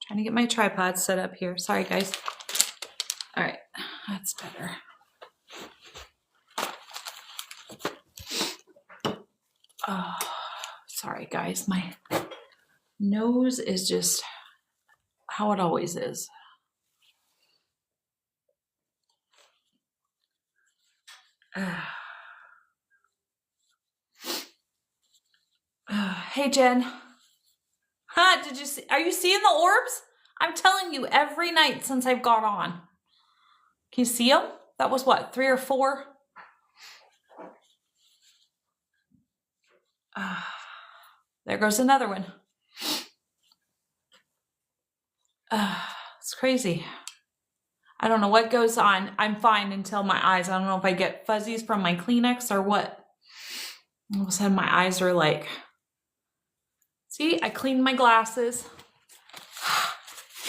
Trying to get my tripod set up here. Sorry, guys. All right, that's better. Oh, sorry, guys. My nose is just how it always is. Hey, Jen. Huh? Did you see? Are you seeing the orbs? I'm telling you, every night since I've got on. Can you see them? That was what, 3 or 4? There goes another one. It's crazy. I don't know what goes on. I'm fine until my eyes. I don't know if I get fuzzies from my Kleenex or what. All of a sudden my eyes are like, see, I cleaned my glasses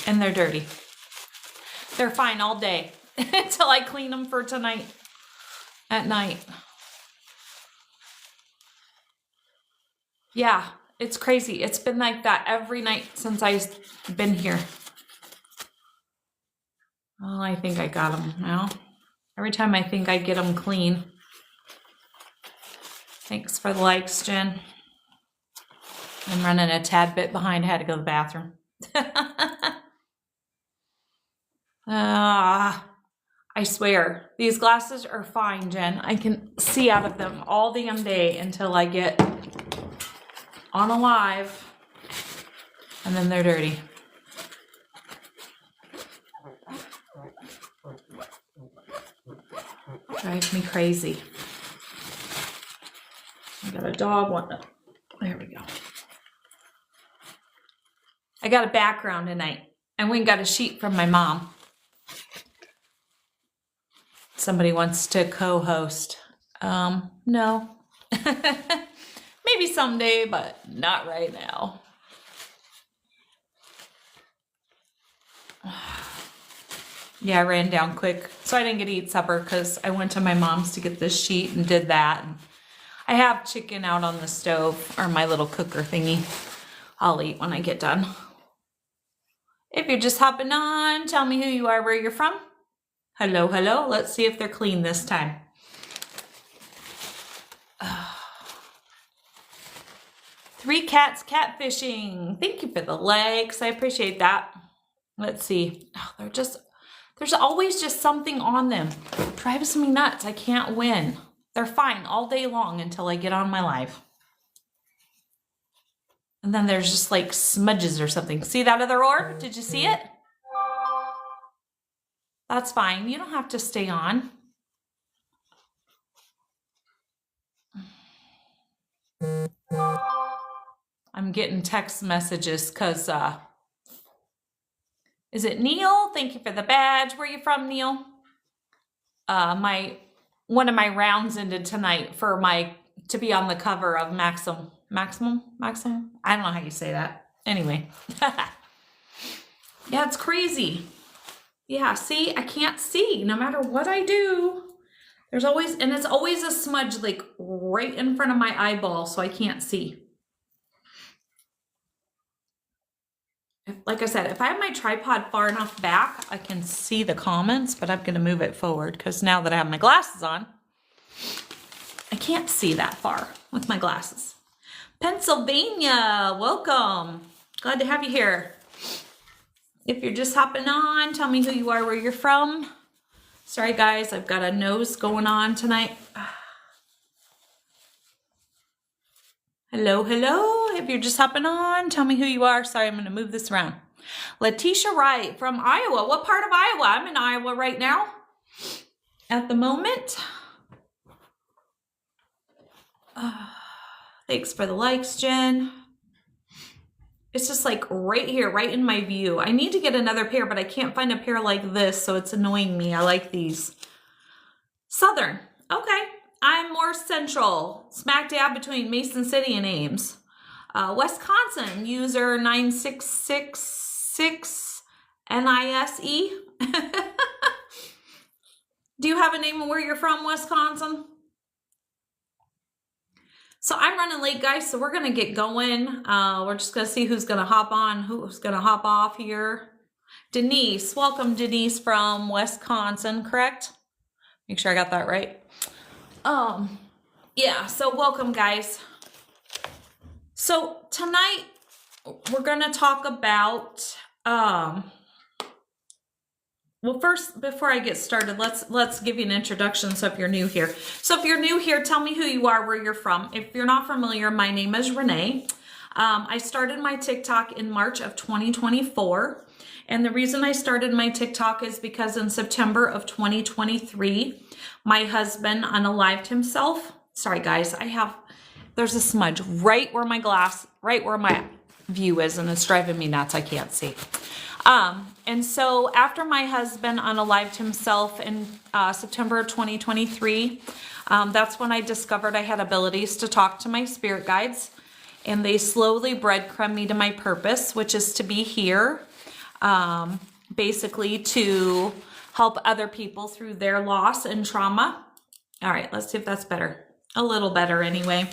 and they're dirty. They're fine all day until I clean them for tonight at night. Yeah, it's crazy. It's been like that every night since I've been here. Well, I think I got them now. Every time I think I get them clean. Thanks for the likes, Jen. I'm running a tad bit behind. I had to go to the bathroom. I swear, these glasses are fine, Jen. I can see out of them all damn day until I get on a live, and then they're dirty. Drives me crazy. I got a dog one. There we go. I got a background tonight. I went and got a sheet from my mom. Somebody wants to co-host. No. Maybe someday, but not right now. Yeah, I ran down quick, so I didn't get to eat supper because I went to my mom's to get this sheet and did that. And I have chicken out on the stove, or my little cooker thingy. I'll eat when I get done. If you're just hopping on, tell me who you are, where you're from. Hello, hello. Let's see if they're clean this time. Three cats catfishing. Thank you for the likes. I appreciate that. Let's see. Oh, there's always just something on them. It drives me nuts. I can't win. They're fine all day long until I get on my live. And then there's just like smudges or something. See that other orb? Did you see it? That's fine. You don't have to stay on. I'm getting text messages because, is it Neil? Thank you for the badge. Where are you from, Neil? One of my rounds ended tonight for to be on the cover of Maxim. I don't know how you say that. Anyway. Yeah, it's crazy. Yeah, see, I can't see no matter what I do. There's always, and it's always a smudge like right in front of my eyeball, so I can't see. Like I said, if I have my tripod far enough back, I can see the comments, but I'm going to move it forward because now that I have my glasses on, I can't see that far with my glasses. Pennsylvania, welcome. Glad to have you here. If you're just hopping on, tell me who you are, where you're from. Sorry, guys, I've got a nose going on tonight. Hello, hello. If you're just hopping on, tell me who you are. Sorry, I'm going to move this around. Letitia Wright from Iowa. What part of Iowa? I'm in Iowa right now at the moment. Thanks for the likes, Jen. It's just like right here, right in my view. I need to get another pair, but I can't find a pair like this, so it's annoying me. I like these. Southern. Okay. I'm more central, smack dab between Mason City and Ames. Wisconsin, user 9666 NISE. Do you have a name of where you're from, Wisconsin? So I'm running late, guys, so we're going to get going. We're just going to see who's going to hop on, who's going to hop off here. Denise, welcome, Denise from Wisconsin, correct? Make sure I got that right. Yeah, so welcome, guys. So tonight we're going to talk about, well, first, before I get started, let's give you an introduction. So if you're new here, tell me who you are, where you're from. If you're not familiar, my name is Renee. I started my TikTok in March of 2024. And the reason I started my TikTok is because in September of 2023, my husband unalived himself. Sorry, guys, there's a smudge right where my view is, and it's driving me nuts. I can't see. And so after my husband unalived himself in September of 2023, that's when I discovered I had abilities to talk to my spirit guides, and they slowly breadcrumb me to my purpose, which is to be here, basically to help other people through their loss and trauma. All right, let's see if that's better. A little better anyway.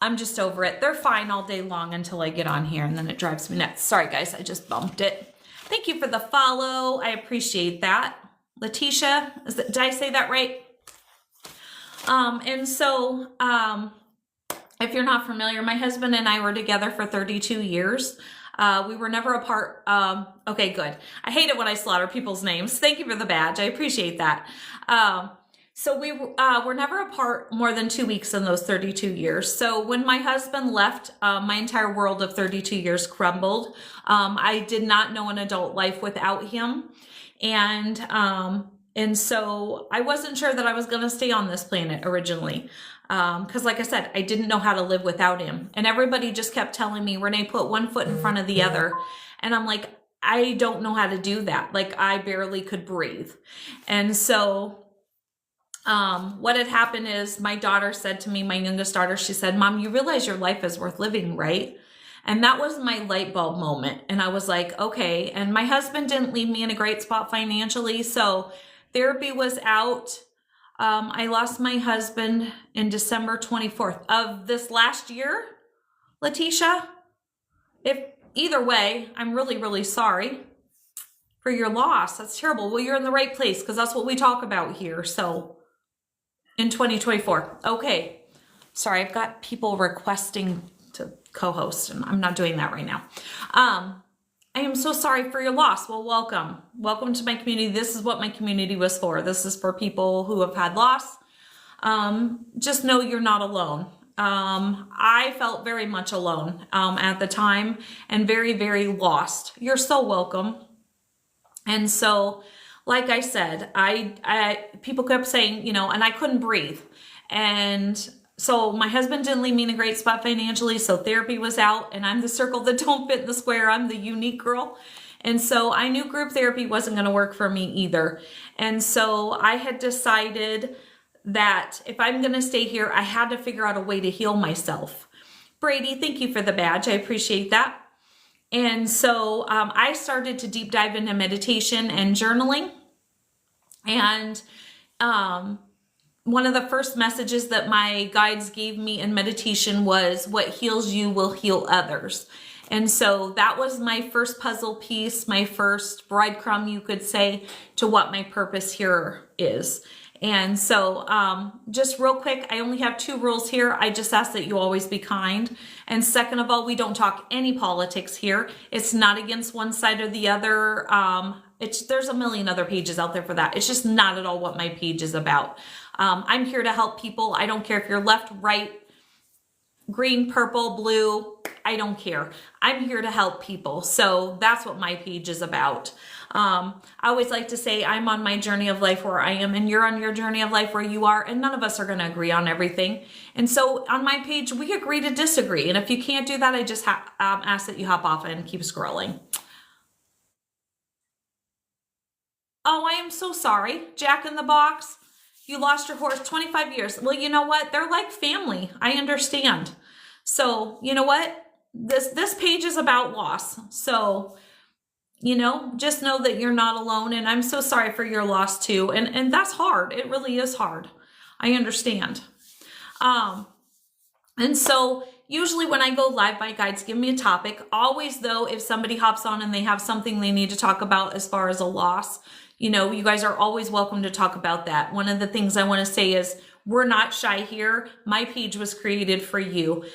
I'm just over it. They're fine all day long until I get on here, and then it drives me nuts. Sorry, guys, I just bumped it. Thank you for the follow. I appreciate that. Letitia, did I say that right? If you're not familiar, my husband and I were together for 32 years. We were never apart. Okay, good. I hate it when I slaughter people's names. Thank you for the badge. I appreciate that. So we were never apart more than 2 weeks in those 32 years. So when my husband left, my entire world of 32 years crumbled. I did not know an adult life without him. And so I wasn't sure that I was going to stay on this planet originally. Because like I said, I didn't know how to live without him. And everybody just kept telling me, Renee, put one foot in front of the other. And I'm like, I don't know how to do that. Like, I barely could breathe. And so what had happened is my daughter said to me, my youngest daughter, she said, Mom, you realize your life is worth living, right? And that was my light bulb moment. And I was like, okay. And my husband didn't leave me in a great spot financially. So therapy was out. I lost my husband in December 24th of this last year, Letitia. Either way, I'm really, really sorry for your loss. That's terrible. Well, you're in the right place because that's what we talk about here. So in 2024. Okay. Sorry, I've got people requesting to co-host, and I'm not doing that right now. I am so sorry for your loss. Well, welcome. Welcome to my community. This is what my community was for. This is for people who have had loss. Just know you're not alone. I felt very much alone at the time and very, very lost. You're so welcome. And so, like I said, people kept saying, and I couldn't breathe. And so my husband didn't leave me in a great spot financially, so therapy was out, and I'm the circle that don't fit in the square. I'm the unique girl. And so I knew group therapy wasn't going to work for me either. And so I had decided that if I'm going to stay here, I had to figure out a way to heal myself. Brady, thank you for the badge. I appreciate that. And so I started to deep dive into meditation and journaling. And one of the first messages that my guides gave me in meditation was, what heals you will heal others. And so that was my first puzzle piece, my first breadcrumb, you could say, to what my purpose here is. And so just real quick, I only have 2 rules here. I just ask that you always be kind. And second of all, we don't talk any politics here. It's not against one side or the other. There's a million other pages out there for that. It's just not at all what my page is about. I'm here to help people. I don't care if you're left, right, green, purple, blue. I don't care. I'm here to help people. So that's what my page is about. I always like to say I'm on my journey of life where I am, and you're on your journey of life where you are, and none of us are going to agree on everything. And so on my page, we agree to disagree. And if you can't do that, I just ask that you hop off and keep scrolling. Oh, I am so sorry. Jack in the Box, you lost your horse 25 years. Well, you know what? They're like family. I understand. So you know what? This page is about loss. So, just know that you're not alone, and I'm so sorry for your loss too. And that's hard. It really is hard. I understand. And so usually when I go live, my guides give me a topic. Always though, if somebody hops on and they have something they need to talk about as far as a loss, you know, you guys are always welcome to talk about that. One of the things I want to say is we're not shy here. My page was created for you.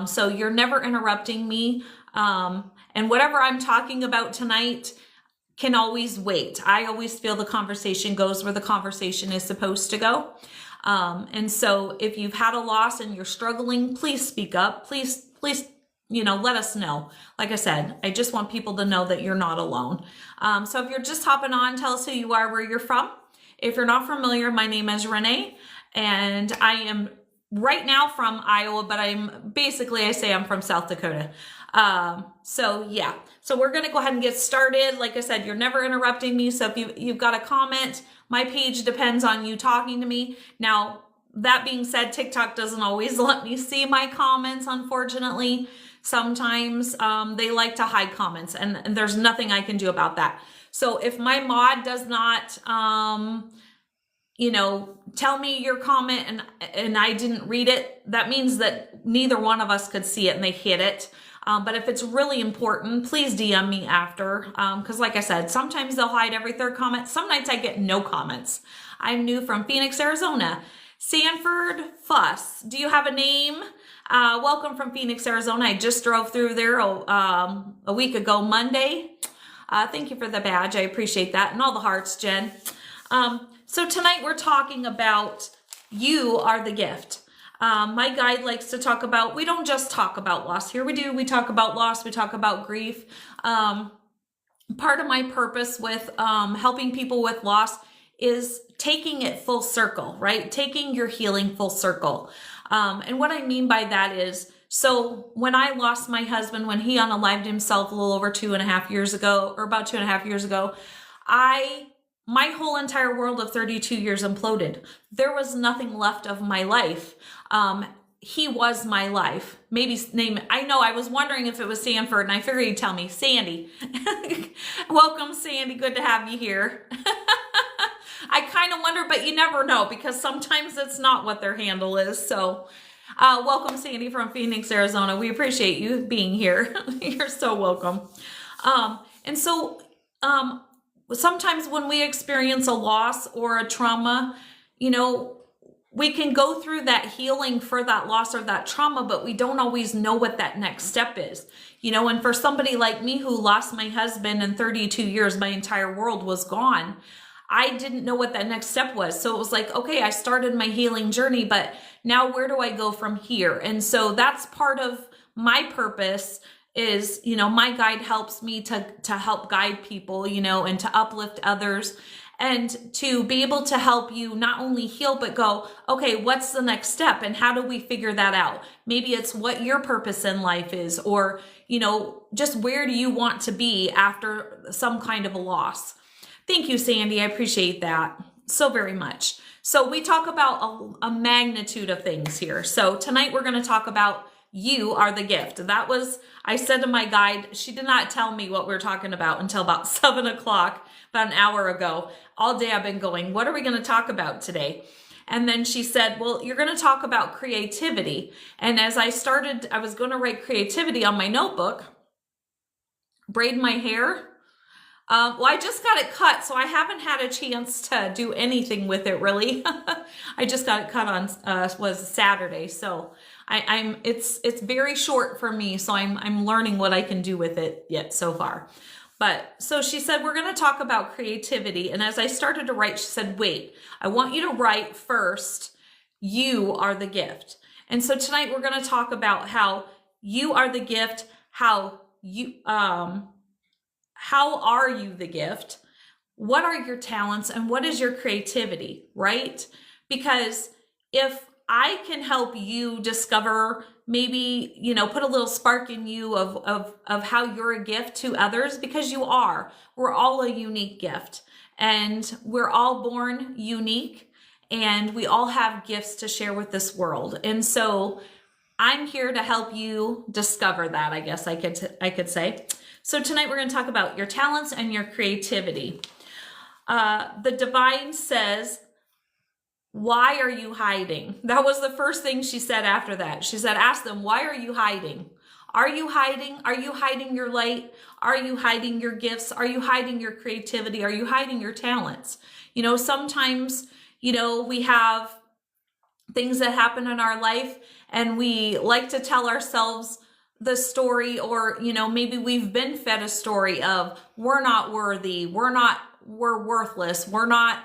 So you're never interrupting me. And whatever I'm talking about tonight can always wait. I always feel the conversation goes where the conversation is supposed to go. And so if you've had a loss and you're struggling, please speak up. Please, you know, let us know. Like I said, I just want people to know that you're not alone. So if you're just hopping on, tell us who you are, where you're from. If you're not familiar, my name is Renee, and I am right now from Iowa, but I say I'm from South Dakota. So yeah, so we're going to go ahead and get started. Like I said, you're never interrupting me. So if you've got a comment, my page depends on you talking to me. Now, that being said, TikTok doesn't always let me see my comments, unfortunately. Sometimes they like to hide comments, and there's nothing I can do about that. So if my mod does not, you know, tell me your comment and I didn't read it, that means that neither one of us could see it and they hid it. But if it's really important, please DM me after. Because like I said, sometimes they'll hide every third comment. Some nights I get no comments. I'm new from Phoenix, Arizona. Sanford Fuss, do you have a name? Welcome from Phoenix, Arizona. I just drove through there a week ago, Monday. Thank you for the badge. I appreciate that. And all the hearts, Jen. So tonight we're talking about you are the gift. My guide likes to talk about, we don't just talk about loss here. We talk about loss. We talk about grief. Part of my purpose with helping people with loss is taking it full circle, right? Taking your healing full circle. And what I mean by that is, so when I lost my husband, when he unalived himself a little over 2.5 years ago, or about 2.5 years ago, my whole entire world of 32 years imploded. There was nothing left of my life. He was my life. Maybe name it. I know I was wondering if it was Sanford, and I figured you'd tell me. Sandy. Welcome, Sandy. Good to have you here. I kind of wonder, but you never know, because sometimes it's not what their handle is. So welcome, Sandy from Phoenix, Arizona. We appreciate you being here. You're so welcome. And so sometimes when we experience a loss or a trauma, you know, we can go through that healing for that loss or that trauma, but we don't always know what that next step is. You know, and for somebody like me who lost my husband in 32 years, my entire world was gone. I didn't know what that next step was. So it was like, okay, I started my healing journey, but now where do I go from here? And so that's part of my purpose is, you know, my guide helps me to help guide people, you know, and to uplift others and to be able to help you not only heal, but go, okay, what's the next step? And how do we figure that out? Maybe it's what your purpose in life is, or, you know, just where do you want to be after some kind of a loss? Thank you, Sandy. I appreciate that so very much. So we talk about a magnitude of things here. So tonight we're going to talk about you are the gift. That was, I said to my guide, she did not tell me what we were talking about until about 7 o'clock, about an hour ago. All day I've been going, what are we going to talk about today? And then she said, well, you're going to talk about creativity. And as I started, I was going to write creativity on my notebook, braid my hair. Well, I just got it cut, so I haven't had a chance to do anything with it really. I just got it cut on was Saturday, so it's very short for me, so I'm learning what I can do with it yet so far. But so she said, we're going to talk about creativity. And as I started to write, she said, wait, I want you to write first, you are the gift. And so tonight we're going to talk about how you are the gift, how are you the gift? What are your talents and what is your creativity, right? Because if I can help you discover, maybe, you know, put a little spark in you of how you're a gift to others, because you are. We're all a unique gift, and we're all born unique, and we all have gifts to share with this world. And so I'm here to help you discover that, I guess I could say. So tonight we're going to talk about your talents and your creativity. The divine says, Why are you hiding? That was the first thing she said after that. She said, ask them, why are you hiding? Are you hiding? Are you hiding your light? Are you hiding your gifts? Are you hiding your creativity? Are you hiding your talents? You know, sometimes, you know, we have things that happen in our life and we like to tell ourselves the story, or, you know, maybe we've been fed a story of we're not worthy, we're worthless, we're not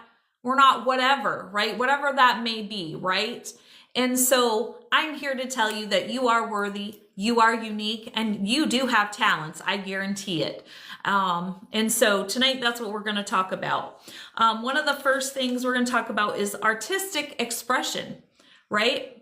whatever, right? Whatever that may be, right? And so I'm here to tell you that you are worthy, you are unique, and you do have talents. I guarantee it. And so tonight, that's what we're going to talk about. One of the first things we're going to talk about is artistic expression, right?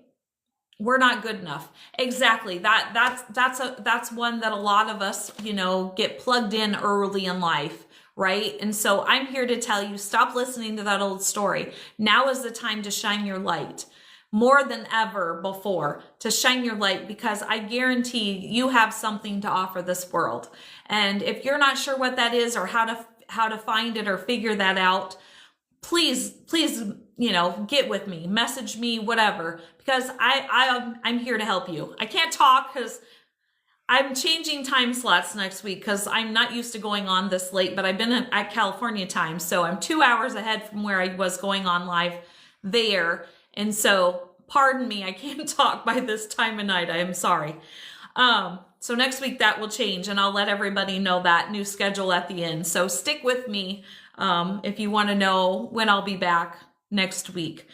We're not good enough. Exactly. That's one that a lot of us, you know, get plugged in early in life, right? And so I'm here to tell you, stop listening to that old story. Now is the time to shine your light more than ever before, to shine your light, because I guarantee you have something to offer this world. And if you're not sure what that is or how to find it or figure that out, please, you know, get with me, message me, whatever, because I'm here to help you. I can't talk because I'm changing time slots next week because I'm not used to going on this late, but I've been at California time. So I'm 2 hours ahead from where I was going on live there. And so pardon me, I can't talk by this time of night. I am sorry. So next week that will change, and I'll let everybody know that new schedule at the end. So stick with me if you want to know when I'll be back next week.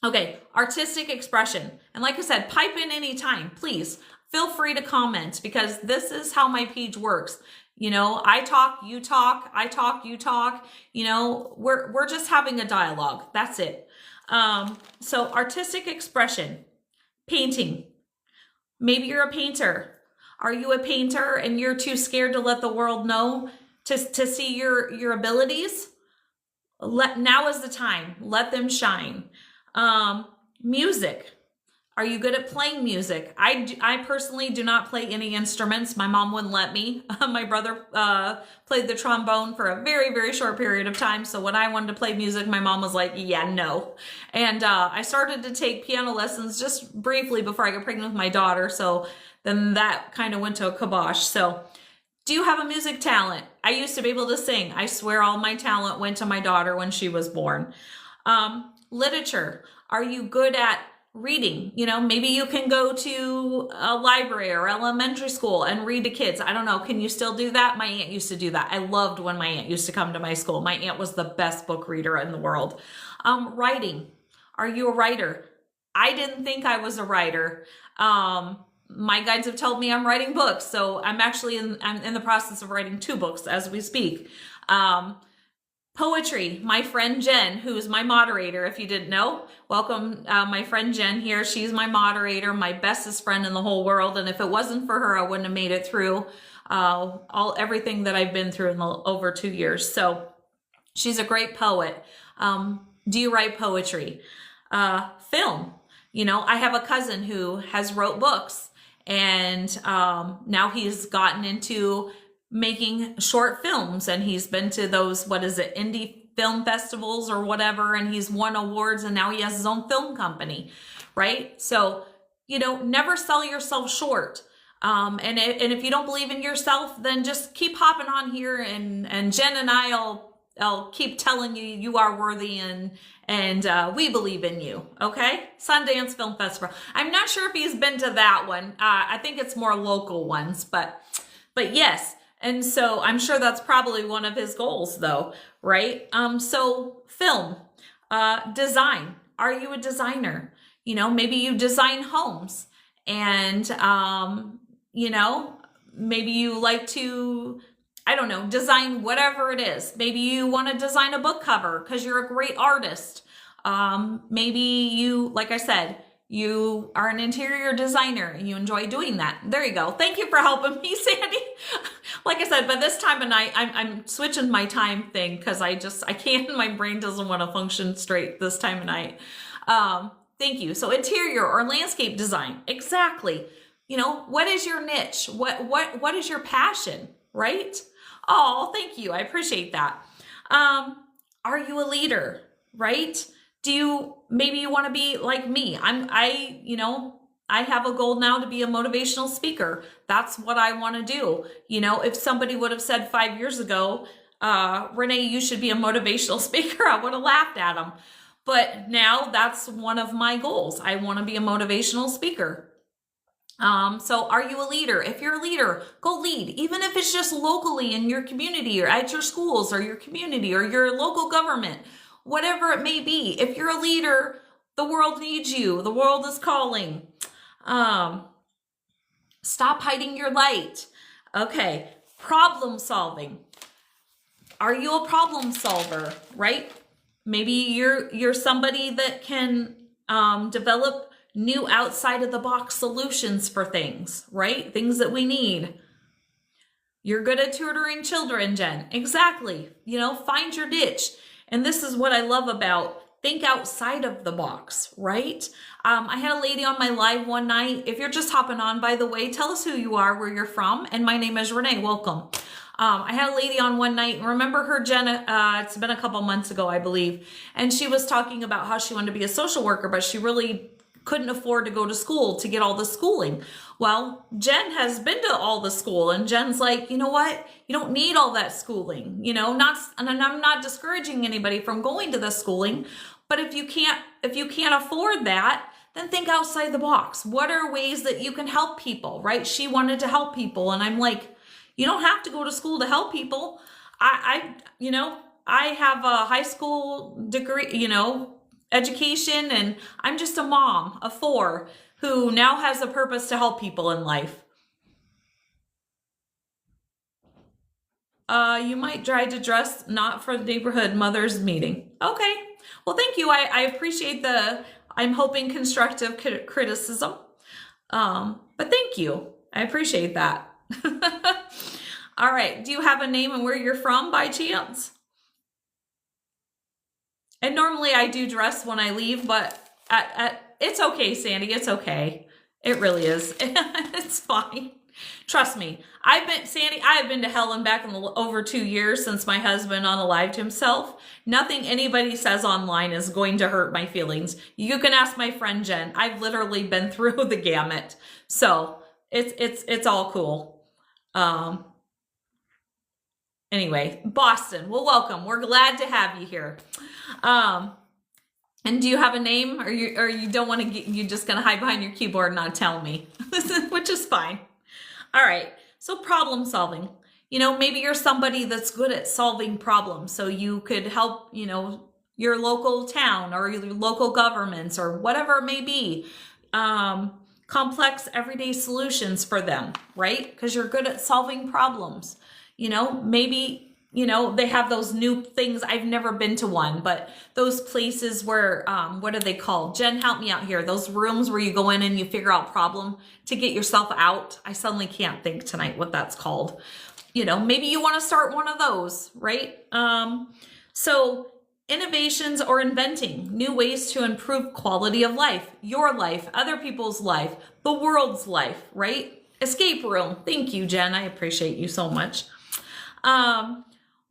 Okay, artistic expression. And like I said, pipe in anytime, please. Feel free to comment, because this is how my page works. You know, I talk, you talk, I talk, you talk. You know, we're just having a dialogue. That's it. So artistic expression, painting. Maybe you're a painter. Are you a painter and you're too scared to let the world know to see your abilities? Now is the time. Let them shine. Music. Are you good at playing music? I personally do not play any instruments. My mom wouldn't let me. My brother played the trombone for a very, very short period of time. So when I wanted to play music, my mom was like, yeah, no. And I started to take piano lessons just briefly before I got pregnant with my daughter. So then that kind of went to a kibosh. So do you have a music talent? I used to be able to sing. I swear all my talent went to my daughter when she was born. Literature. Are you good at reading? You know, maybe you can go to a library or elementary school and read to kids. I don't know. Can you still do that? My aunt used to do that. I loved when my aunt used to come to my school. My aunt was the best book reader in the world. Writing. Are you a writer? I didn't think I was a writer. My guides have told me I'm writing books. So I'm in the process of writing 2 books as we speak. Poetry. My friend Jen, who is my moderator, if you didn't know, welcome my friend Jen here. She's my moderator, my bestest friend in the whole world. And if it wasn't for her, I wouldn't have made it through everything that I've been through in over 2 years. So she's a great poet. Do you write poetry? Film. You know, I have a cousin who has wrote books, and now he's gotten into making short films, and he's been to those, indie film festivals or whatever, and he's won awards, and now he has his own film company, right? So, you know, never sell yourself short. And if you don't believe in yourself, then just keep hopping on here, and Jen and I'll keep telling you you are worthy, and we believe in you. Okay, Sundance Film Festival. I'm not sure if he's been to that one. I think it's more local ones, but yes. And so I'm sure that's probably one of his goals, though, right? So film, design. Are you a designer? You know, maybe you design homes, and you know, maybe you like to, I don't know, design whatever it is. Maybe you want to design a book cover because you're a great artist. Maybe you, like I said, you are an interior designer and you enjoy doing that. There you go. Thank you for helping me, Sandy. Like I said, by this time of night, I'm switching my time thing because I can't, my brain doesn't want to function straight this time of night. Thank you. So interior or landscape design. Exactly. You know, what is your niche? What is your passion, right? Oh, thank you. I appreciate that. Are you a leader, right? Maybe you want to be like me? I have a goal now to be a motivational speaker. That's what I want to do. If somebody would have said 5 years ago, Renee, you should be a motivational speaker, I would have laughed at them. But now that's one of my goals. I want to be a motivational speaker. So are you a leader? If you're a leader, go lead, even if it's just locally in your community or at your schools or your community or your local government, whatever it may be. If you're a leader, the world needs you. The world is calling. Stop hiding your light. Okay. Problem solving. Are you a problem solver, right? Maybe you're somebody that can develop new outside of the box solutions for things, right? Things that we need. You're good at tutoring children, Jen. Exactly. Find your niche. And this is what I love about think outside of the box, right? I had a lady on my live one night. If you're just hopping on, by the way, tell us who you are, where you're from. And my name is Renee. Welcome. I had a lady on one night. Remember her, Jen? It's been a couple months ago, I believe. And she was talking about how she wanted to be a social worker, but she really couldn't afford to go to school to get all the schooling. Well, Jen has been to all the school, and Jen's like, you know what? You don't need all that schooling, and I'm not discouraging anybody from going to the schooling, but if you can't afford that, then think outside the box. What are ways that you can help people, right? She wanted to help people, and I'm like, you don't have to go to school to help people. I have a high school degree, education, and I'm just a mom of 4 who now has a purpose to help people in life. You might try to dress not for the neighborhood mother's meeting. Okay. Well, thank you. I appreciate I'm hoping constructive criticism. But thank you. I appreciate that. All right. Do you have a name and where you're from by chance? And normally I do dress when I leave, but it's okay, Sandy. It's okay. It really is. It's fine. Trust me. I have been to hell and back in over 2 years since my husband unalived himself. Nothing anybody says online is going to hurt my feelings. You can ask my friend Jen. I've literally been through the gamut. So it's all cool. Anyway, Boston, well, welcome. We're glad to have you here. And do you have a name, or you don't want to you're just going to hide behind your keyboard and not tell me, which is fine. All right. So problem solving, maybe you're somebody that's good at solving problems. So you could help, your local town or your local governments or whatever it may be, complex everyday solutions for them, right? Because you're good at solving problems. Maybe, they have those new things. I've never been to one, but those places where, what are they called? Jen, help me out here. Those rooms where you go in and you figure out problem to get yourself out. I suddenly can't think tonight what that's called. Maybe you want to start one of those, right? So innovations or inventing new ways to improve quality of life, your life, other people's life, the world's life, right? Escape room. Thank you, Jen. I appreciate you so much.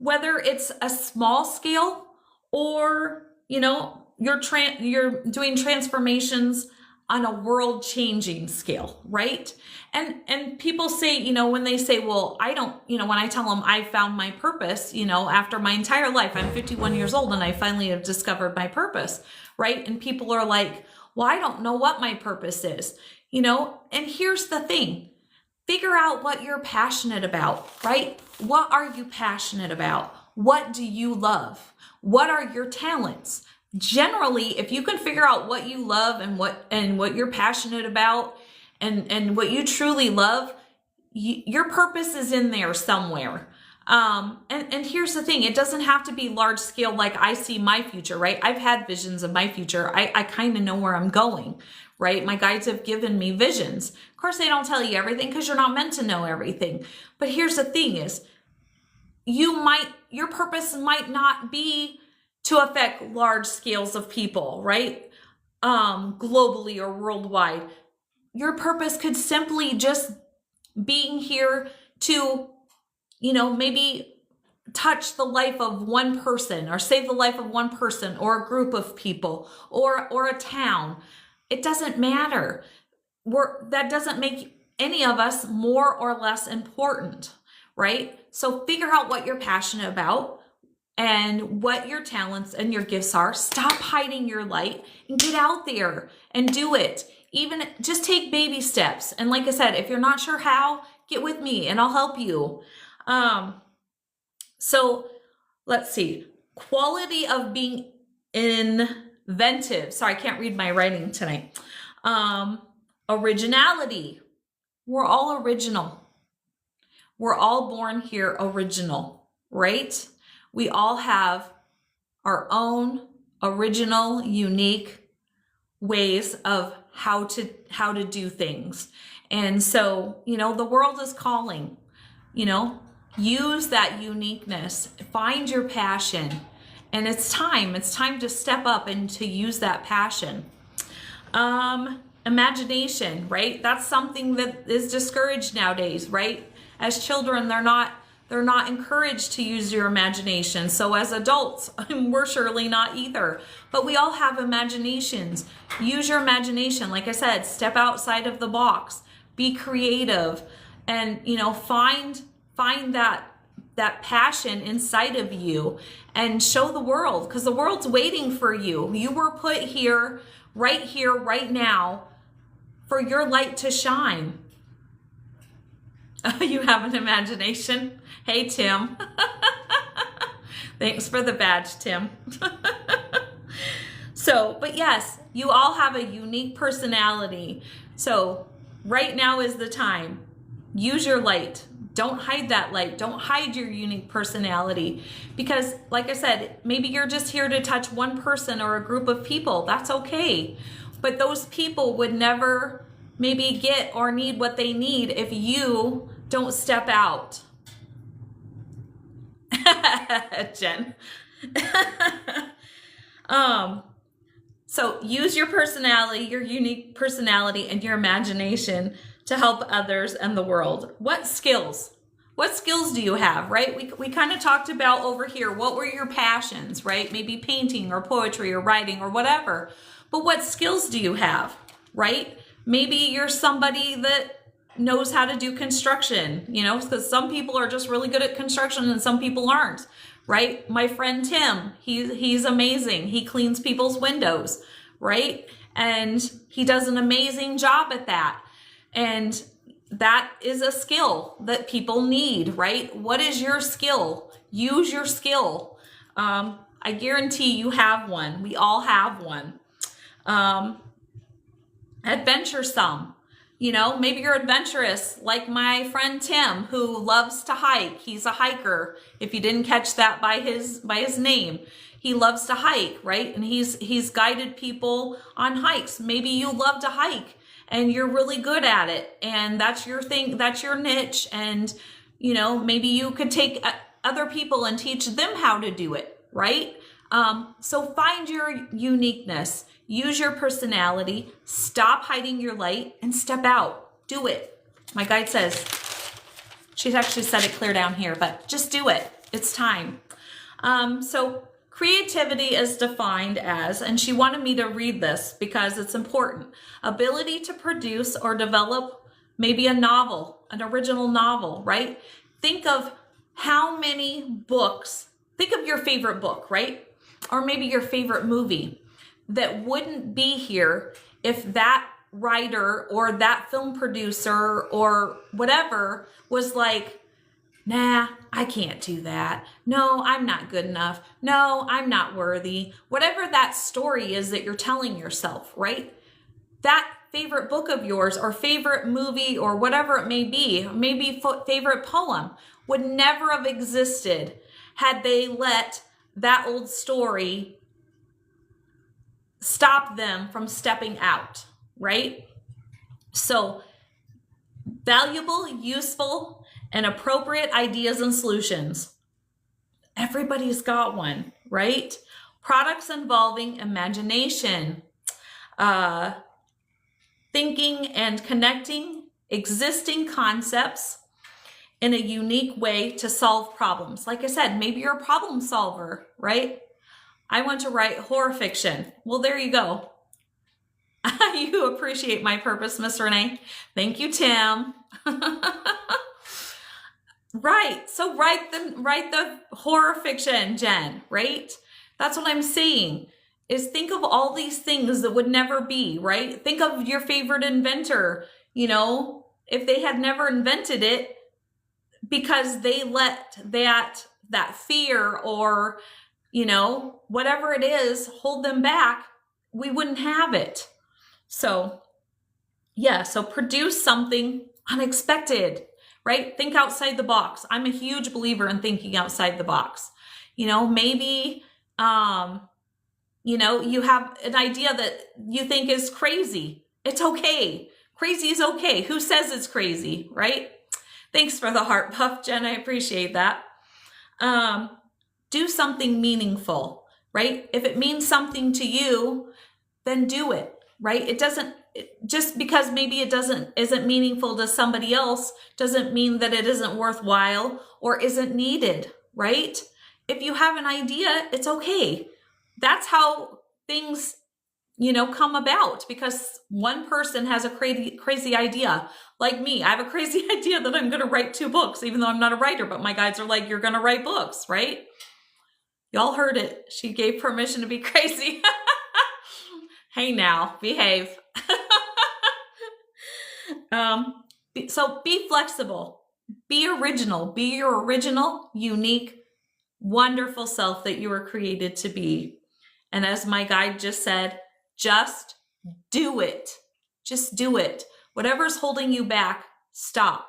Whether it's a small scale or, you're doing transformations on a world changing scale, right? And people say, when they say, well, I don't, when I tell them I found my purpose, after my entire life, I'm 51 years old and I finally have discovered my purpose, right? And people are like, well, I don't know what my purpose is, and here's the thing. Figure out what you're passionate about, right? What are you passionate about? What do you love? What are your talents? Generally, if you can figure out what you love and what you're passionate about and what you truly love, your purpose is in there somewhere. And here's the thing, it doesn't have to be large scale like I see my future, right? I've had visions of my future. I kind of know where I'm going, right? My guides have given me visions. Of course, they don't tell you everything because you're not meant to know everything. But here's the thing is, your purpose might not be to affect large scales of people, right? Globally or worldwide. Your purpose could simply just being here to, maybe touch the life of one person or save the life of one person or a group of people or a town. It doesn't matter. That doesn't make any of us more or less important, right? So figure out what you're passionate about and what your talents and your gifts are. Stop hiding your light and get out there and do it. Even just take baby steps. And like I said, if you're not sure how, get with me and I'll help you. So let's see. Quality of being inventive. Sorry, I can't read my writing tonight. Originality. We're all original. We're all born here original, right? We all have our own original, unique ways of how to do things. And so, the world is calling, use that uniqueness, find your passion, and it's time to step up and to use that passion. Imagination, right? That's something that is discouraged nowadays, right? As children, they're not encouraged to use your imagination. So as adults, we're surely not either. But we all have imaginations. Use your imagination. Like I said, step outside of the box. Be creative, and find that passion inside of you and show the world, because the world's waiting for you. You were put here, right now, for your light to shine. You have an imagination. Hey, Tim. Thanks for the badge, Tim. But yes, you all have a unique personality. So right now is the time. Use your light. Don't hide that light. Don't hide your unique personality. Because like I said, maybe you're just here to touch one person or a group of people. That's okay. But those people would never maybe get or need what they need if you don't step out. Jen. So use your personality, your unique personality, and your imagination to help others and the world. What skills do you have, right? We kind of talked about over here, what were your passions, right? Maybe painting or poetry or writing or whatever. But what skills do you have, right? Maybe you're somebody that knows how to do construction, because some people are just really good at construction and some people aren't, right? My friend Tim, he's amazing. He cleans people's windows, right? And he does an amazing job at that. And that is a skill that people need, right? What is your skill? Use your skill. I guarantee you have one. We all have one. Adventuresome. Maybe you're adventurous, like my friend Tim, who loves to hike. He's a hiker. If you didn't catch that by his name, he loves to hike, right? And he's guided people on hikes. Maybe you love to hike and you're really good at it, and that's your thing, that's your niche. And maybe you could take other people and teach them how to do it, right? So find your uniqueness. Use your personality, stop hiding your light, and step out. Do it. My guide says, she's actually said it clear down here, but just do it. It's time. So creativity is defined as, and she wanted me to read this because it's important, ability to produce or develop maybe a novel, an original novel, right? Think of how many books, think of your favorite book, right? Or maybe your favorite movie that wouldn't be here if that writer or that film producer or whatever was like, nah, I can't do that. No, I'm not good enough. No, I'm not worthy. Whatever that story is that you're telling yourself, right? That favorite book of yours or favorite movie or whatever it may be, maybe favorite poem, would never have existed had they let that old story stop them from stepping out, right? So valuable, useful, and appropriate ideas and solutions. Everybody's got one, right? Products involving imagination, thinking and connecting existing concepts, in a unique way to solve problems. Like I said, maybe you're a problem solver, right? I want to write horror fiction. Well, there you go. You appreciate my purpose, Miss Renee. Thank you, Tim. Right. So write the horror fiction, Jen, right? That's what I'm saying, is think of all these things that would never be, right? Think of your favorite inventor, if they had never invented it because they let that fear or, whatever it is, hold them back, we wouldn't have it. So yeah, so produce something unexpected, right? Think outside the box. I'm a huge believer in thinking outside the box. Maybe, you have an idea that you think is crazy. It's okay. Crazy is okay. Who says it's crazy, right? Thanks for the heart puff, Jen. I appreciate that. Do something meaningful, right? If it means something to you, then do it, right? It doesn't, just because maybe it isn't meaningful to somebody else doesn't mean that it isn't worthwhile or isn't needed, right? If you have an idea, it's okay. That's how things, come about, because one person has a crazy idea. Like me, I have a crazy idea that I'm going to write 2 books, even though I'm not a writer, but my guides are like, you're going to write books, right? Y'all heard it. She gave permission to be crazy. Hey now, behave. So be flexible, be original, be your original, unique, wonderful self that you were created to be. And as my guide just said, just do it. Just do it. Whatever's holding you back, stop,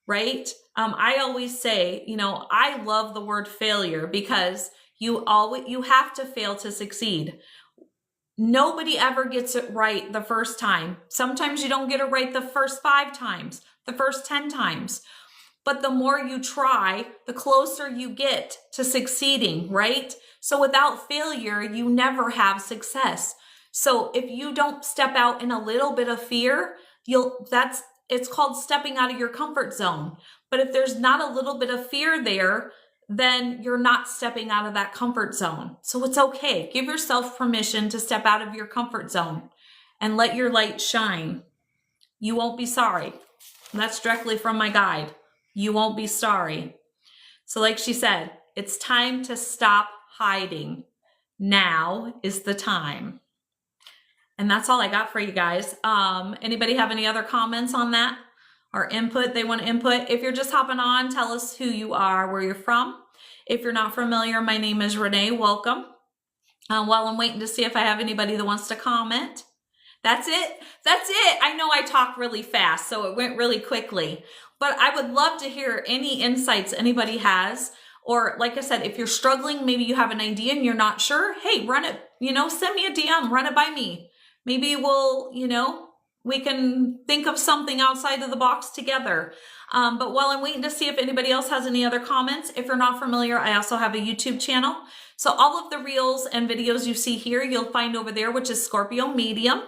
right? I always say, I love the word failure because you have to fail to succeed. Nobody ever gets it right the first time. Sometimes you don't get it right the first 5 times, the first 10 times. But the more you try, the closer you get to succeeding, right? So without failure, you never have success. So if you don't step out in a little bit of fear, it's called stepping out of your comfort zone. But if there's not a little bit of fear there, then you're not stepping out of that comfort zone. So it's okay. Give yourself permission to step out of your comfort zone and let your light shine. You won't be sorry. That's directly from my guide. You won't be sorry. So like she said, it's time to stop hiding. Now is the time. And that's all I got for you guys. Anybody have any other comments on that or input they want to input? If you're just hopping on, tell us who you are, where you're from. If you're not familiar, my name is Renee. Welcome. While I'm waiting to see if I have anybody that wants to comment. That's it. That's it. I know I talk really fast, so it went really quickly. But I would love to hear any insights anybody has. Or like I said, if you're struggling, maybe you have an idea and you're not sure, hey, run it, send me a DM, run it by me. Maybe we'll, we can think of something outside of the box together. But while I'm waiting to see if anybody else has any other comments, if you're not familiar, I also have a YouTube channel. So all of the reels and videos you see here, you'll find over there, which is Scorpio Medium.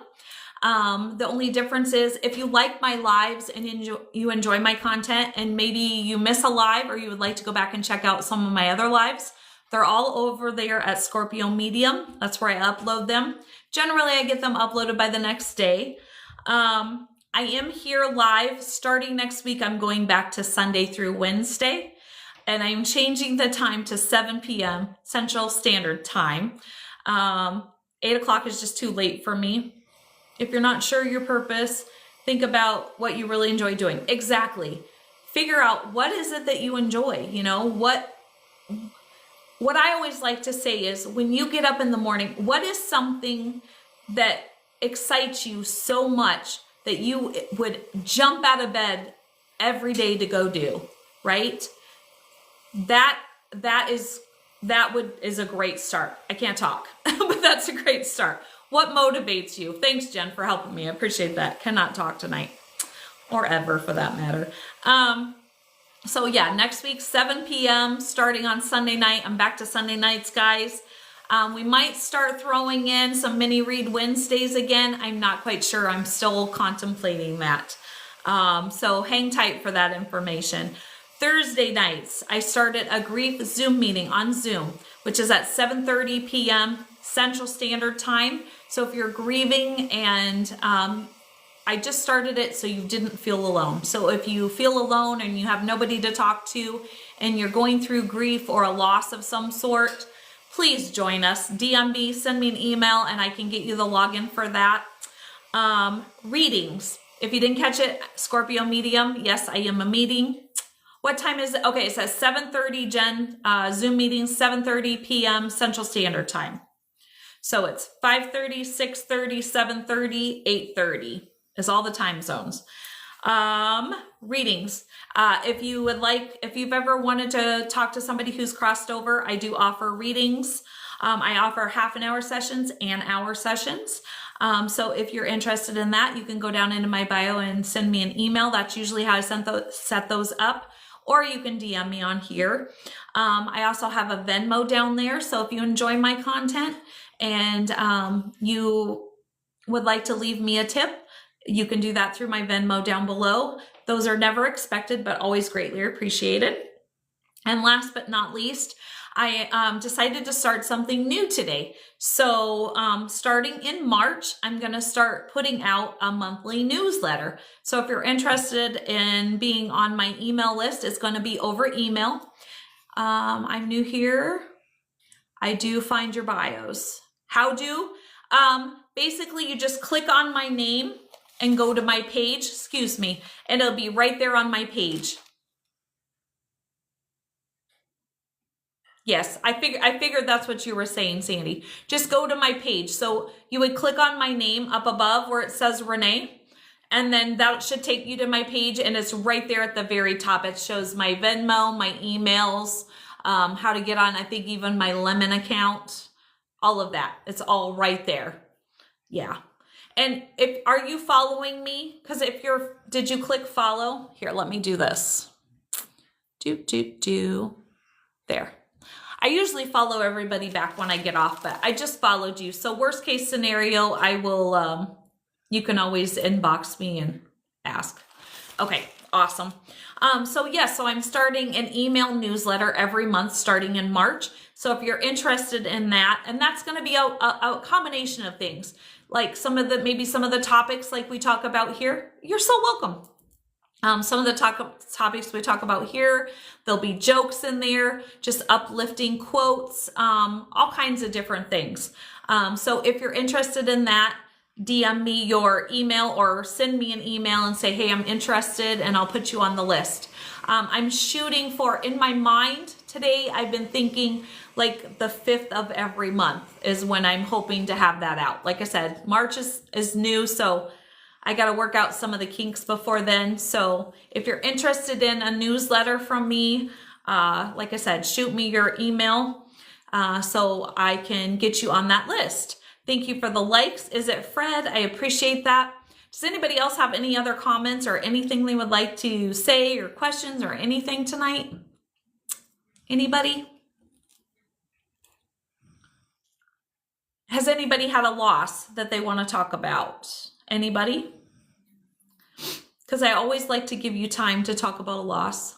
The only difference is if you like my lives and you enjoy my content and maybe you miss a live or you would like to go back and check out some of my other lives, they're all over there at Scorpio Medium. That's where I upload them. Generally, I get them uploaded by the next day. I am here live starting next week. I'm going back to Sunday through Wednesday, and I'm changing the time to 7 p.m. Central Standard Time. 8 o'clock is just too late for me. If you're not sure your purpose, think about what you really enjoy doing. Exactly. Figure out what is it that you enjoy. What I always like to say is when you get up in the morning, what is something that excites you so much that you would jump out of bed every day to go do, right? That is a great start. I can't talk, but that's a great start. What motivates you? Thanks, Jen, for helping me. I appreciate that. Cannot talk tonight or ever for that matter. So yeah, next week, 7 p.m. starting on Sunday night. I'm back to Sunday nights, guys. We might start throwing in some mini read Wednesdays again. I'm not quite sure. I'm still contemplating that. So hang tight for that information. Thursday nights, I started a grief Zoom meeting on Zoom, which is at 7:30 p.m. Central Standard Time. So if you're grieving, and I just started it so you didn't feel alone. So if you feel alone and you have nobody to talk to and you're going through grief or a loss of some sort, please join us. DM me, send me an email, and I can get you the login for that. Readings. If you didn't catch it, Scorpio medium. Yes, I am a meeting. What time is it? Okay, it says 7:30 Jen, Zoom meeting, 7:30 p.m. Central Standard Time. So it's 5:30, 6:30, 7:30, 8:30 is all the time zones. Readings. If you've ever wanted to talk to somebody who's crossed over, I do offer readings. I offer half an hour sessions and hour sessions. So if you're interested in that, you can go down into my bio and send me an email. That's usually how I set those up. Or you can DM me on here. I also have a Venmo down there. So if you enjoy my content and you would like to leave me a tip, you can do that through my Venmo down below. Those are never expected, but always greatly appreciated. And last but not least, I decided to start something new today. So starting in March, I'm going to start putting out a monthly newsletter. So if you're interested in being on my email list, it's going to be over email. I'm new here. I do find your bios. How do? Basically, you just click on my name and go to my page, and it'll be right there on my page. Yes, I figured that's what you were saying, Sandy. Just go to my page. So you would click on my name up above where it says Renee, and then that should take you to my page, and it's right there at the very top. It shows my Venmo, my emails, how to get on, I think even my Lemon account, all of that. It's all right there. Yeah. And are you following me? Because did you click follow? Here, let me do this. There. I usually follow everybody back when I get off, but I just followed you. So worst case scenario, I will, you can always inbox me and ask. Okay, awesome. So I'm starting an email newsletter every month starting in March. So if you're interested in that, and that's going to be a combination of things, like maybe some of the topics like we talk about here, you're so welcome. Some of the topics we talk about here, there'll be jokes in there, just uplifting quotes, all kinds of different things. So if you're interested in that, DM me your email or send me an email and say, hey, I'm interested, and I'll put you on the list. I'm shooting for, in my mind today, I've been thinking like the 5th of every month is when I'm hoping to have that out. Like I said, March is new, so I got to work out some of the kinks before then. So if you're interested in a newsletter from me, like I said, shoot me your email so I can get you on that list. Thank you for the likes. Is it Fred? I appreciate that. Does anybody else have any other comments or anything they would like to say or questions or anything tonight? Anybody? Has anybody had a loss that they want to talk about? Anybody? Because I always like to give you time to talk about a loss.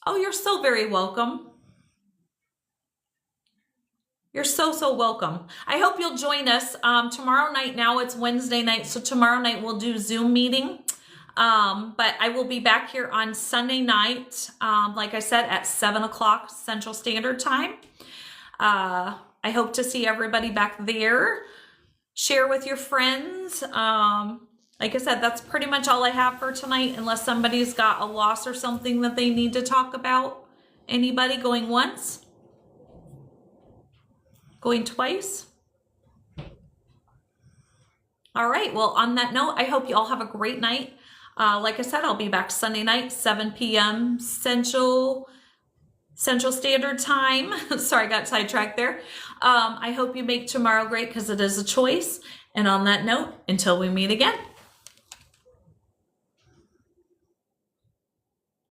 Oh, you're so very welcome. You're so welcome. I hope you'll join us tomorrow night. Now it's Wednesday night, so tomorrow night we'll do Zoom meeting. But I will be back here on Sunday night, like I said, at 7 o'clock Central Standard Time. I hope to see everybody back there. Share with your friends. Like I said, that's pretty much all I have for tonight, unless somebody's got a loss or something that they need to talk about. Anybody going once? Going twice? All right, well, on that note, I hope you all have a great night. Like I said, I'll be back Sunday night, 7 p.m. Central Standard Time. Sorry, I got sidetracked there. I hope you make tomorrow great because it is a choice. And on that note, until we meet again.